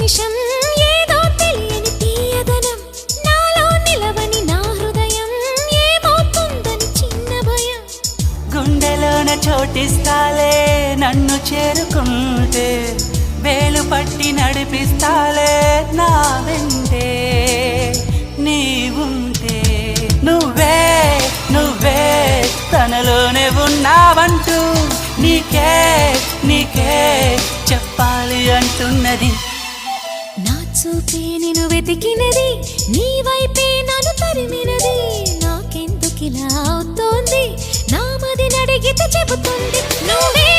నిమిషం ఏదో తెలియని తీయదనం నాలో నిలవని నా హృదయం ఏమవుతుందని చిన్న భయం గుండెలోన చోటిస్తాలే నన్ను చేరుకుంటే వేలు పట్టి నడిపిస్తాలే నా వెంటే నీవుంటే నువ్వే నువ్వే తనలోనే ఉన్నావంటూ నీకే నీకే చెప్పాలి అంటున్నది నా చూపే నిన్ను వెతికినది నీ వైపే నన్ను తరిమినది నాకెందుకిలా అవుతోంది నా మది నడిగితే చెబుతుంది నువ్వే